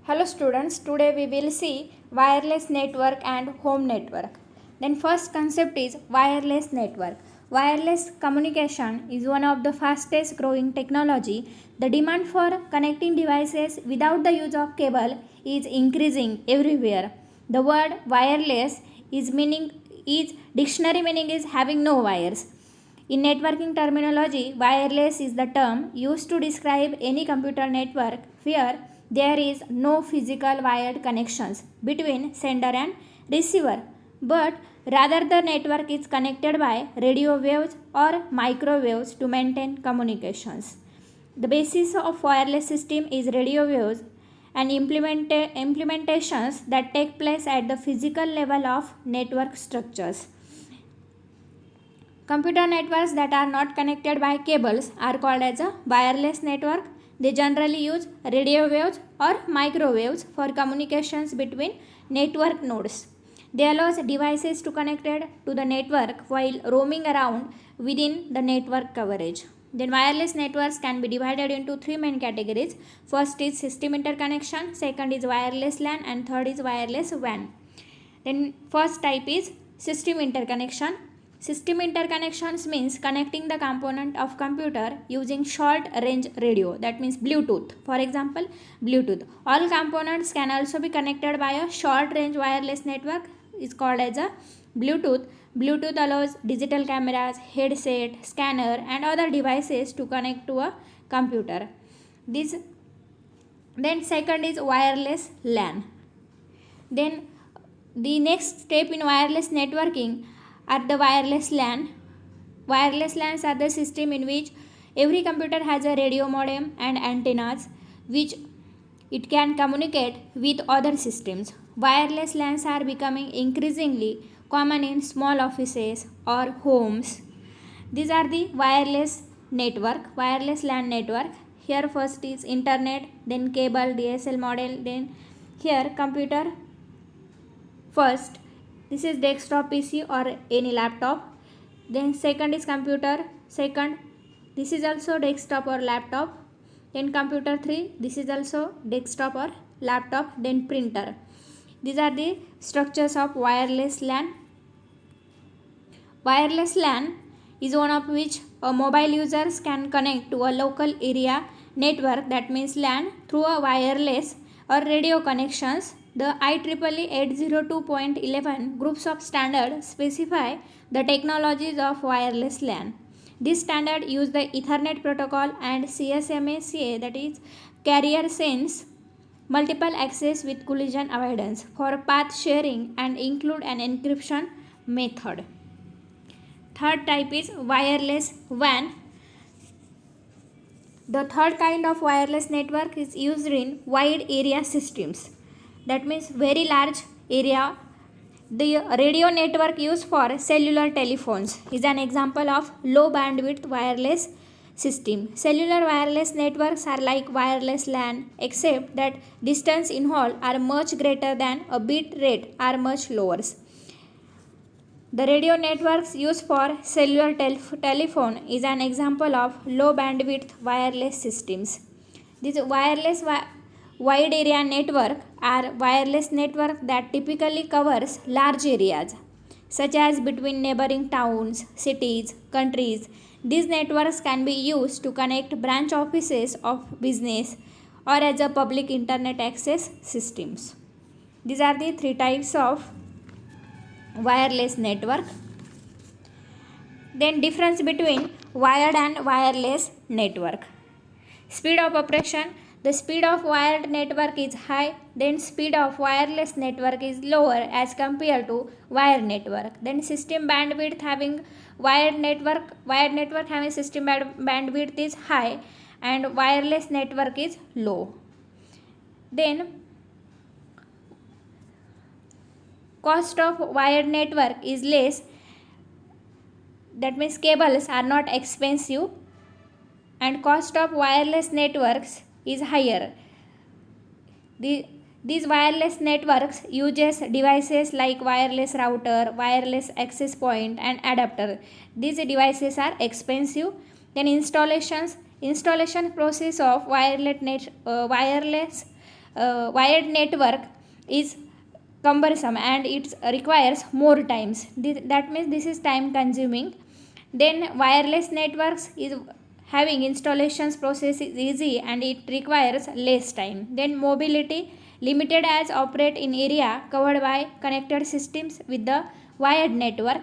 Hello students, today we will see wireless network and home network. Then first concept is wireless network. Wireless communication is one of the fastest growing technology. The demand for connecting devices without the use of cable is increasing everywhere. The word wireless is dictionary meaning is having no wires. In networking terminology, wireless is the term used to describe any computer network where there is no physical wired connections between sender and receiver, but rather the network is connected by radio waves or microwaves to maintain communications. The basis of wireless system is radio waves and implementations that take place at the physical level of network structures. Computer networks that are not connected by cables are called as a wireless network. They generally use radio waves or microwaves for communications between network nodes. They allow devices to connect to the network while roaming around within the network coverage. Then wireless networks can be divided into three main categories. First is system interconnection, second is wireless LAN, and third is wireless WAN. Then first type is system interconnection. System interconnections means connecting the component of computer using short range radio, that means Bluetooth. For example, Bluetooth. All components can also be connected by a short range wireless network is called as a Bluetooth. Bluetooth allows digital cameras, headset, scanner and other devices to connect to a computer. This then second is wireless LAN. Then the next step in wireless networking are the wireless LAN. Wireless LANs are the system in which every computer has a radio modem and antennas which it can communicate with other systems. Wireless LANs are becoming increasingly common in small offices or homes. These are the wireless LAN network. Here first is internet, then cable, DSL model, then here computer. First, this is desktop PC or any laptop. Then second is computer. Second, this is also desktop or laptop. Then computer 3, this is also desktop or laptop. Then printer. These are the structures of wireless LAN. Wireless LAN is one of which mobile users can connect to a local area network, that means LAN, through a wireless or radio connections. The IEEE 802.11 groups of standards specify the technologies of wireless LAN. This standard use the Ethernet protocol and CSMA-CA, that is carrier sense multiple access with collision avoidance for path sharing and include an encryption method. Third type is wireless WAN. The third kind of wireless network is used in wide area systems. That means very large area. The radio network used for cellular telephones is an example of low bandwidth wireless system. Cellular wireless networks are like wireless LAN except that distance involved are much greater than a bit rate are much lower. The radio networks used for cellular telephone is an example of low bandwidth wireless systems. These wireless wide area network are wireless network that typically covers large areas such as between neighboring towns, cities, countries. These networks can be used to connect branch offices of business or as a public internet access systems. These are the three types of wireless network. Then difference between wired and wireless network. Speed of operation. The speed of wired network is high, then speed of wireless network is lower as compared to wired network. Then system bandwidth having wired network having system bandwidth is high and wireless network is low. Then cost of wired network is less, that means cables are not expensive, and cost of wireless networks is higher. These wireless networks uses devices like wireless router, wireless access point and adapter. These devices are expensive. Then installation process of wireless wired network is cumbersome and it requires more times. That means this is time consuming. Then wireless networks is having installations process is easy and it requires less time. Then mobility limited as operate in area covered by connected systems with the wired network,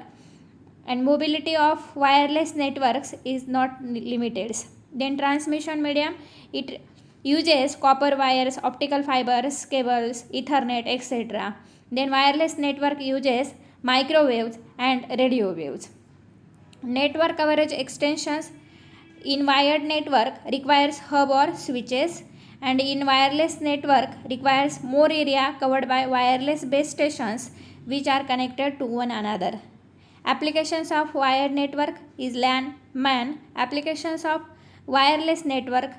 and mobility of wireless networks is not limited. Then transmission medium, it uses copper wires, optical fibers, cables, ethernet, etc. Then wireless network uses microwaves and radio waves. Network coverage extensions in wired network requires hub or switches, and in wireless network requires more area covered by wireless base stations which are connected to one another. Applications of wired network is LAN, MAN. Applications of wireless network,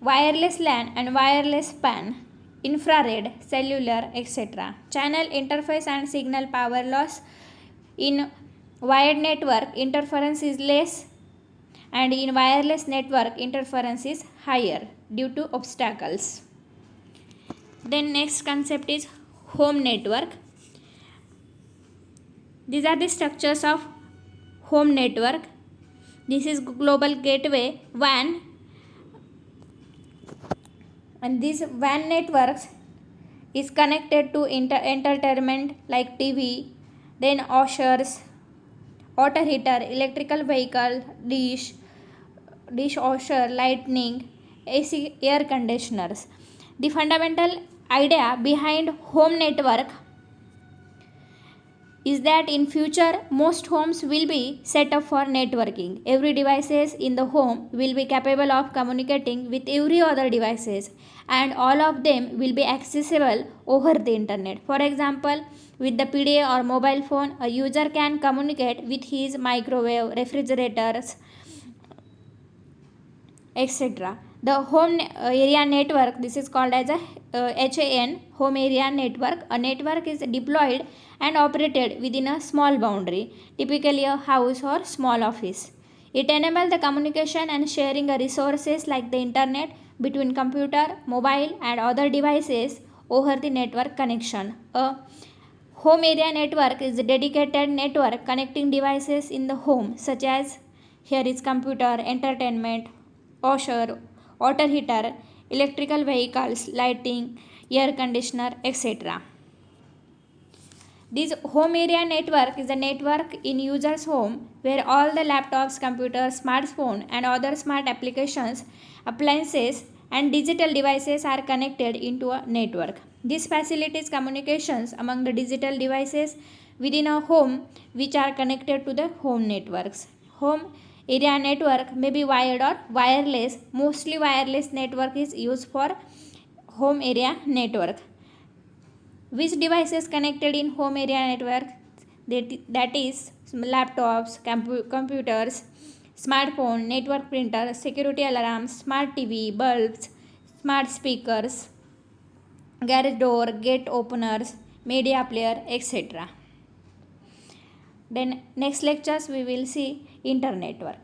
wireless LAN and wireless PAN, infrared, cellular, etc. Channel interface and signal power loss. In wired network, interference is less, and in wireless network, interference is higher due to obstacles. Then next concept is home network. These are the structures of home network. This is global gateway WAN, and these WAN networks is connected to entertainment like TV, then washers, water heater, electrical vehicle, dishwasher, lightning, AC, air conditioners. The fundamental idea behind home network is that in future most homes will be set up for networking. Every devices in the home will be capable of communicating with every other devices, and all of them will be accessible over the internet. For example, with the PDA or mobile phone, a user can communicate with his microwave, refrigerators, etc. The home area network, this is called as a HAN, home area network. A network is deployed and operated within a small boundary, typically a house or small office. It enables the communication and sharing of resources like the internet between computer, mobile and other devices over the network connection. A home area network is a dedicated network connecting devices in the home, such as here is computer, entertainment, washer, water heater, electrical vehicles, lighting, air conditioner, etc. This home area network is a network in user's home where all the laptops, computers, smartphone and other smart applications, appliances and digital devices are connected into a network. This facilitates communications among the digital devices within a home which are connected to the home networks. Home area network may be wired or wireless. Mostly wireless network is used for home area network. Which devices connected in home area network? That is laptops, computers, smartphone, network printer, security alarms, smart TV, bulbs, smart speakers, garage door, gate openers, media player, etc. Then next lectures we will see internetwork.